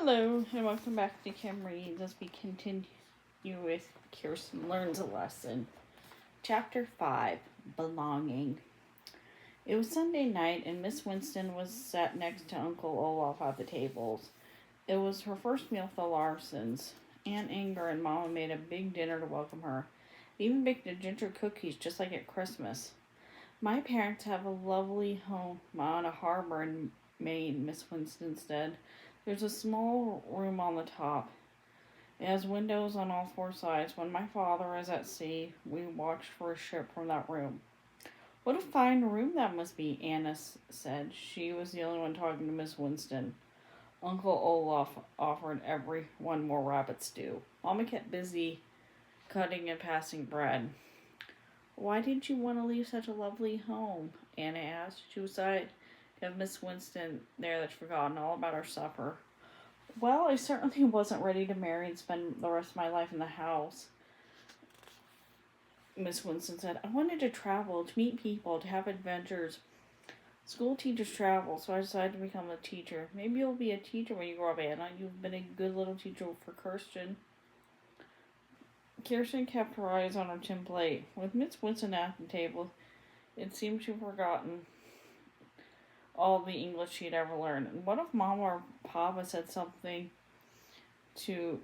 Hello, and welcome back to Kim Reads as we continue with Kirsten Learns a Lesson. Chapter 5, Belonging. It was Sunday night, and Miss Winston was sat next to Uncle Olaf at the tables. It was her first meal with the Larsons. Aunt Inger and Mama made a big dinner to welcome her. They even baked the ginger cookies just like at Christmas. My parents have a lovely home on a harbor in Maine, Miss Winston said. There's a small room on the top. It has windows on all four sides. When my father is at sea, we watch for a ship from that room. What a fine room that must be, Anna said. She was the only one talking to Miss Winston. Uncle Olaf offered everyone more rabbit stew. Mama kept busy cutting and passing bread. Why did you want to leave such a lovely home? Anna asked. She was sorry to have Miss Winston there that's forgotten all about our supper. Well, I certainly wasn't ready to marry and spend the rest of my life in the house, Miss Winston said. I wanted to travel, to meet people, to have adventures. School teachers travel, so I decided to become a teacher. Maybe you'll be a teacher when you grow up, Anna. You've been a good little teacher for Kirsten. Kirsten kept her eyes on her tin plate. With Miss Winston at the table, it seemed she had forgotten all the English she'd ever learned. And what if Mama or Papa said something to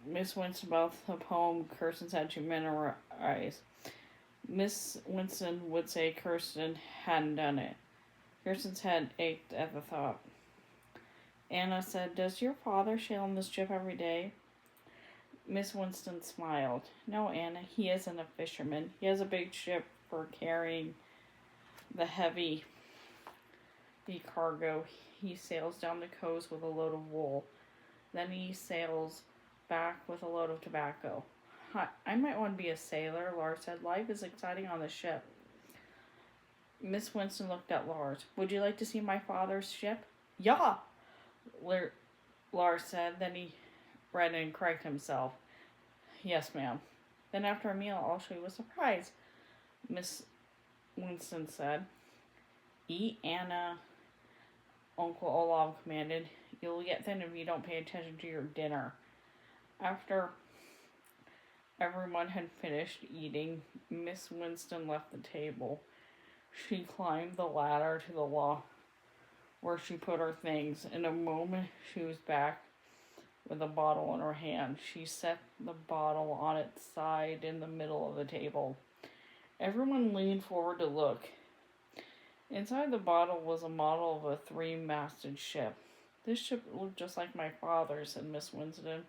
Miss Winston about the poem Kirsten had to memorize? Miss Winston would say Kirsten hadn't done it. Kirsten's head ached at the thought. Anna said, Does your father sail on this ship every day? Miss Winston smiled. No, Anna, he isn't a fisherman. He has a big ship for carrying the heavy cargo. He sails down the coast with a load of wool. Then he sails back with a load of tobacco. I might want to be a sailor, Lars said. Life is exciting on the ship. Miss Winston looked at Lars. Would you like to see my father's ship? Yeah, Lars said. Then he read and corrected himself. Yes, ma'am. Then after a meal, I'll show you a surprise, Miss Winston said. Eat, Anna, Uncle Olaf commanded. You'll get thin if you don't pay attention to your dinner. After everyone had finished eating, Miss Winston left the table. She climbed the ladder to the loft where she put her things. In a moment, she was back with a bottle in her hand. She set the bottle on its side in the middle of the table. Everyone leaned forward to look. Inside the bottle was a model of a three-masted ship. This ship looked just like my father's, said Miss Winston.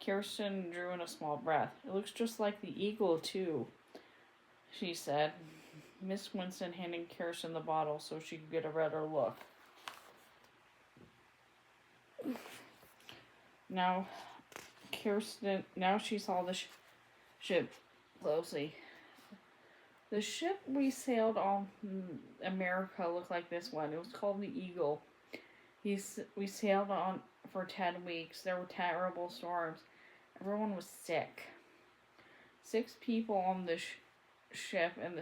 Kirsten drew in a small breath. It looks just like the Eagle, too, she said. Miss Winston handed Kirsten the bottle so she could get a better look. Now she saw the ship closely. The ship we sailed on America looked like this one. It was called the Eagle. We sailed on for 10 weeks. There were terrible storms. Everyone was sick. 6 people on the ship, and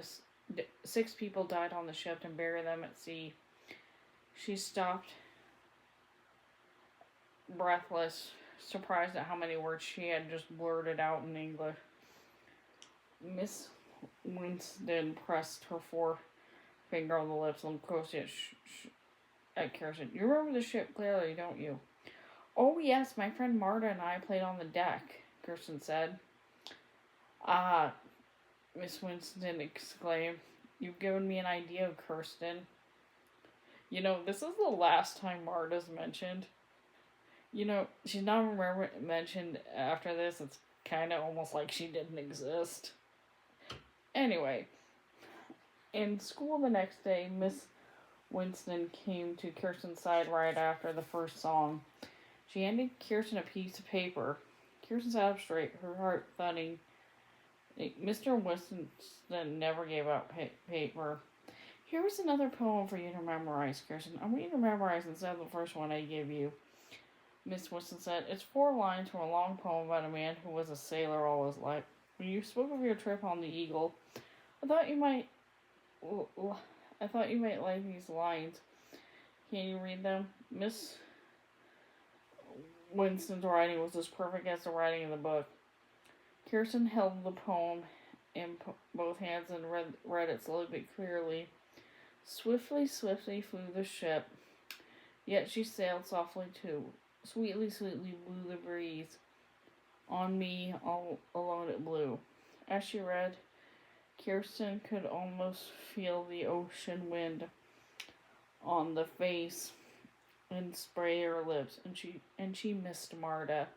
6 people died on the ship and buried them at sea. She stopped, breathless, surprised at how many words she had just blurted out in English. Miss Winston pressed her forefinger on the lips and looked closely at Kirsten. You remember the ship clearly, don't you? Oh, yes, my friend Marta and I played on the deck, Kirsten said. Ah, Miss Winston exclaimed. You've given me an idea, Kirsten. You know, this is the last time Marta's mentioned. You know, she's not mentioned after this. It's kind of almost like she didn't exist. Anyway, in school the next day, Miss Winston came to Kirsten's side right after the first song. She handed Kirsten a piece of paper. Kirsten sat up straight, her heart thudding. Mr. Winston never gave up paper. Here's another poem for you to memorize, Kirsten. I want you to memorize instead of the first one I gave you. Miss Winston said, It's 4 lines from a long poem about a man who was a sailor all his life. When you spoke of your trip on the Eagle, I thought you might like these lines. Can you read them? Miss Winston's writing was as perfect as the writing in the book. Kirsten held the poem in both hands and read it slowly but clearly. Swiftly, swiftly flew the ship, yet she sailed softly too. Sweetly, sweetly blew the breeze. On me, all alone it blew. As she read, Kirsten could almost feel the ocean wind on the face and spray her lips, and she missed Marta.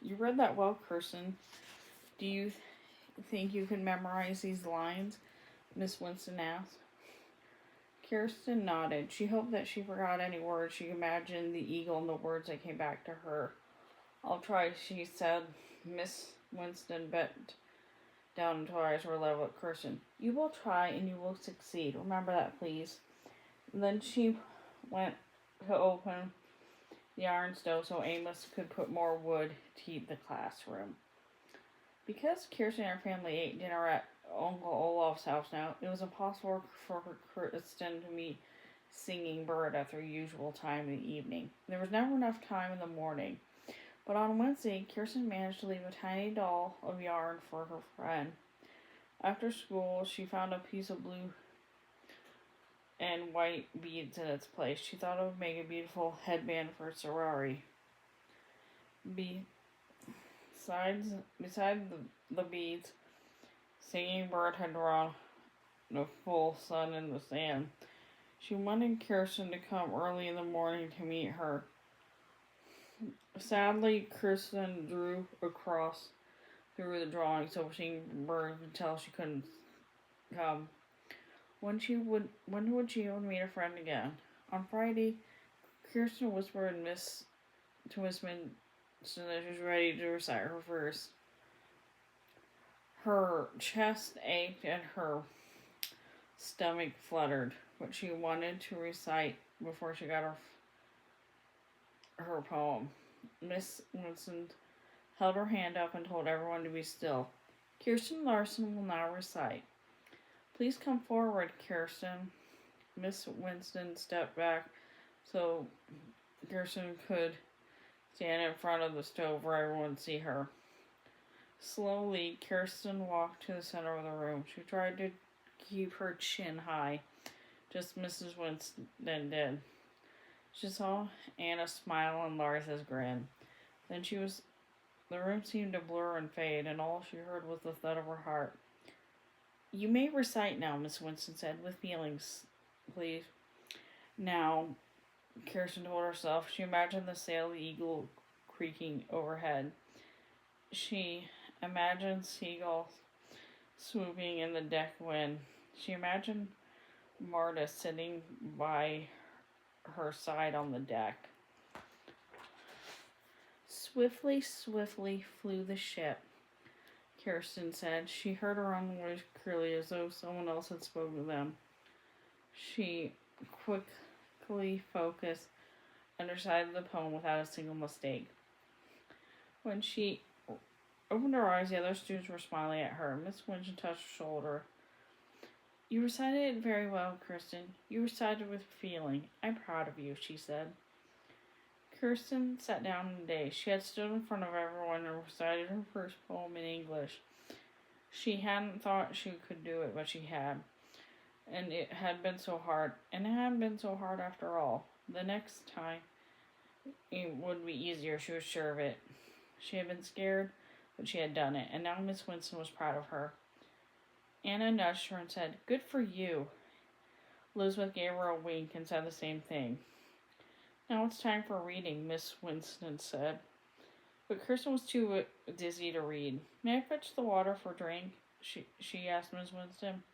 You read that well, Kirsten. Do you think you can memorize these lines? Miss Winston asked. Kirsten nodded. She hoped that she forgot any words. She imagined the eagle and the words that came back to her. I'll try, she said. Miss Winston bent down until her eyes were level at Kirsten. You will try and you will succeed. Remember that, please. And then she went to open the iron stove so Amos could put more wood to heat the classroom. Because Kirsten and her family ate dinner at Uncle Olaf's house now, it was impossible for Kirsten to meet Singing Bird at their usual time in the evening. There was never enough time in the morning. But on Wednesday, Kirsten managed to leave a tiny doll of yarn for her friend. After school, she found a piece of blue and white beads in its place. She thought it would make a beautiful headband for Sorari. Beside the beads, Singing Bird had drawn the full sun in the sand. She wanted Kirsten to come early in the morning to meet her. Sadly, Kirsten drew across through the drawing so Singing Bird could tell she couldn't come. When would she meet a friend again? On Friday, Kirsten whispered to Miss Winston that she was ready to recite her verse. Her chest ached and her stomach fluttered, but she wanted to recite before she got her poem. Miss Winston held her hand up and told everyone to be still. Kirsten Larson will now recite. Please come forward, Kirsten. Miss Winston stepped back so Kirsten could stand in front of the stove where everyone would see her. Slowly, Kirsten walked to the center of the room. She tried to keep her chin high, just Mrs. Winston did. She saw Anna smile and Larsa's grin. Then the room seemed to blur and fade, and all she heard was the thud of her heart. You may recite now, Miss Winston said, with feelings, please. Now, Kirsten told herself, she imagined the sail of the eagle creaking overhead. She imagined seagulls swooping in the deck wind. She imagined Marta sitting by her side on the deck. Swiftly, swiftly flew the ship, Kirsten said. She heard her own voice clearly as though someone else had spoken to them. She quickly focused and recited the poem without a single mistake. When she opened her eyes, the other students were smiling at her. Miss Winston touched her shoulder. You recited it very well, Kirsten. You recited with feeling. I'm proud of you, she said. Kirsten sat down in a daze. She had stood in front of everyone and recited her first poem in English. She hadn't thought she could do it, but she had. And it had been so hard. And it hadn't been so hard after all. The next time it would be easier, she was sure of it. She had been scared, but she had done it. And now Miss Winston was proud of her. Anna nudged her and said, Good for you. Elizabeth gave her a wink and said the same thing. Now it's time for reading, Miss Winston said. But Kirsten was too dizzy to read. May I fetch the water for a drink? She asked Miss Winston.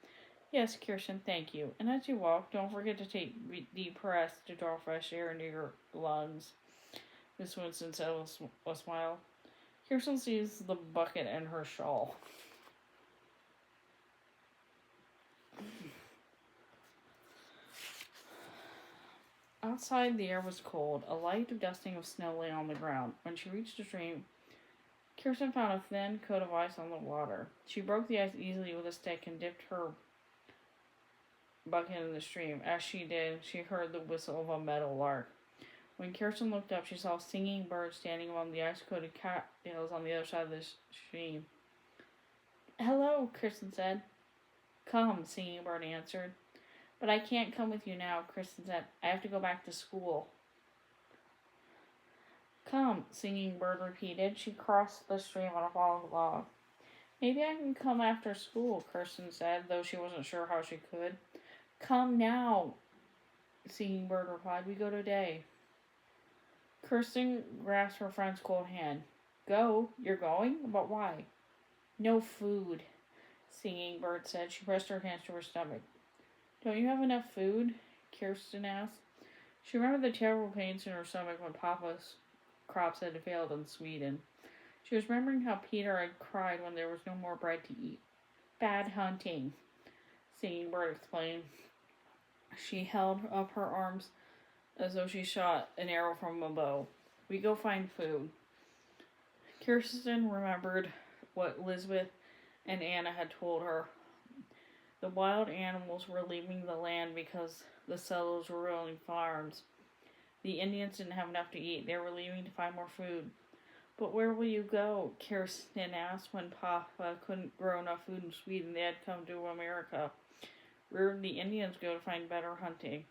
Yes, Kirsten, thank you. And as you walk, don't forget to take deep breaths to draw fresh air into your lungs, Miss Winston said with a smile. Kirsten seized the bucket and her shawl. Outside, the air was cold. A light dusting of snow lay on the ground. When she reached the stream, Kirsten found a thin coat of ice on the water. She broke the ice easily with a stick and dipped her bucket in the stream. As she did, she heard the whistle of a meadow lark. When Kirsten looked up, she saw a singing bird standing among the ice-coated cattails on the other side of the stream. "Hello," Kirsten said. "Come," Singing Bird answered. "But I can't come with you now," Kirsten said. "I have to go back to school." "Come," Singing Bird repeated. She crossed the stream on a fallen log. "Maybe I can come after school," Kirsten said, though she wasn't sure how she could. "Come now," Singing Bird replied. "We go today." Kirsten grasped her friend's cold hand. "Go? You're going? But why?" "No food," Singing Bird said. She pressed her hands to her stomach. "Don't you have enough food?" Kirsten asked. She remembered the terrible pains in her stomach when Papa's crops had failed in Sweden. She was remembering how Peter had cried when there was no more bread to eat. "Bad hunting," Singing Bird explained. She held up her arms as though she shot an arrow from a bow. "We go find food." Kirsten remembered what Elizabeth and Anna had told her. The wild animals were leaving the land because the settlers were ruining farms. The Indians didn't have enough to eat. They were leaving to find more food. "But where will you go?" Kirsten asked. "When Papa couldn't grow enough food in Sweden, they had come to America. Where did the Indians go to find better hunting?"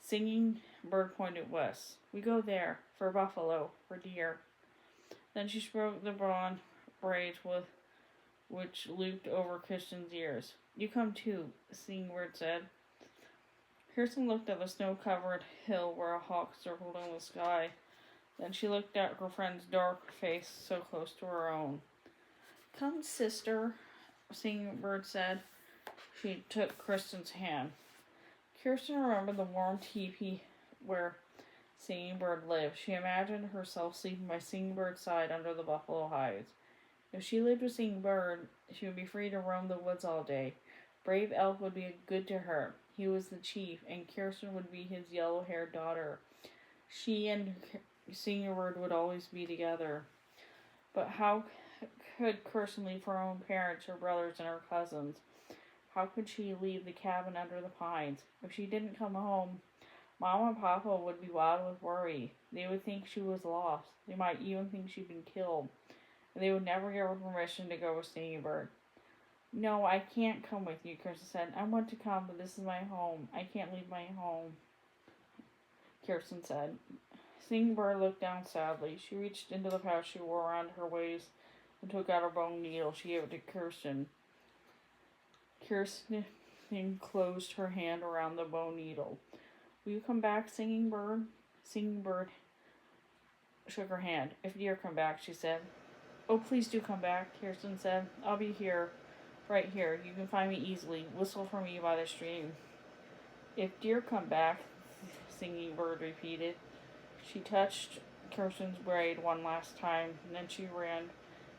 Singing Bird pointed west. "We go there, for buffalo, for deer." Then she stroked the blonde braids which looped over Kirsten's ears. "You come too," Singing Bird said. Kirsten looked at the snow-covered hill where a hawk circled in the sky. Then she looked at her friend's dark face so close to her own. "Come, sister," Singing Bird said. She took Kirsten's hand. Kirsten remembered the warm teepee where Singing Bird lived. She imagined herself sleeping by Singing Bird's side under the buffalo hides. If she lived with Singing Bird, she would be free to roam the woods all day. Brave Elk would be good to her. He was the chief, and Kirsten would be his yellow-haired daughter. She and Singing Bird would always be together. But how could Kirsten leave her own parents, her brothers, and her cousins? How could she leave the cabin under the pines? If she didn't come home, Mom and Papa would be wild with worry. They would think she was lost. They might even think she'd been killed. And they would never give her permission to go with Singing Bird. "No, I can't come with you," Kirsten said. "I want to come, but this is my home. I can't leave my home," Kirsten said. Singing Bird looked down sadly. She reached into the pouch she wore around her waist and took out her bone needle. She gave it to Kirsten. Kirsten closed her hand around the bone needle. "Will you come back, Singing Bird?" Singing Bird shook her hand. "If deer come back," she said. "Oh, please do come back," Kirsten said. "I'll be here, right here. You can find me easily. Whistle for me by the stream." "If deer come back," Singing Bird repeated. She touched Kirsten's braid one last time, and then she ran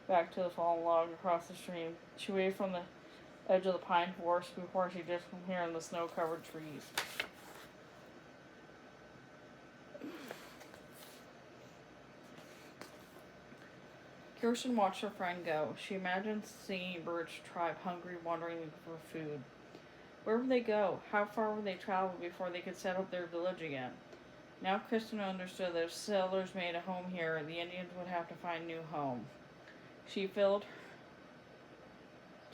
back to the fallen log across the stream. She waved from the edge of the pine forest before she disappeared in the snow-covered trees. Kirsten watched her friend go. She imagined Singing Bird's tribe hungry, wandering for food. Where would they go? How far would they travel before they could set up their village again? Now Kirsten understood that if settlers made a home here, the Indians would have to find a new home. She filled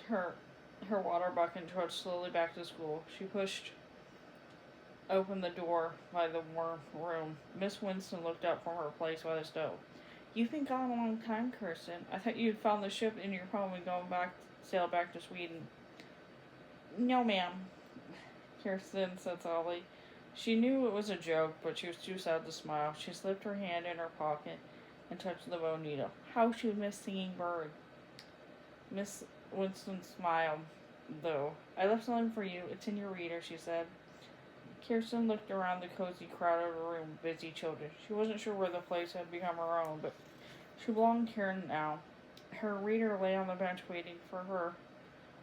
her water bucket and trudged slowly back to school. She pushed open the door by the warm room. Miss Winston looked up from her place by the stove. "You've been gone a long time, Kirsten. I thought you'd found the ship in your home and sailed back to Sweden." "No, ma'am," Kirsten said softly. She knew it was a joke, but she was too sad to smile. She slipped her hand in her pocket and touched the bone needle. How she would miss Singing Bird. Miss Winston smiled, though. "I left something for you. It's in your reader," she said. Kirsten looked around the cozy, crowded room with busy children. She wasn't sure where the place had become her own, but she belonged here now. Her reader lay on the bench waiting for her.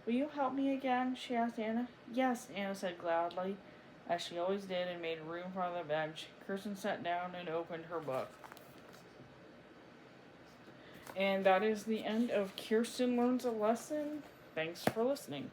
"Will you help me again?" she asked Anna. "Yes," Anna said gladly, as she always did, and made room for the bench. Kirsten sat down and opened her book. And that is the end of Kirsten Learns a Lesson. Thanks for listening.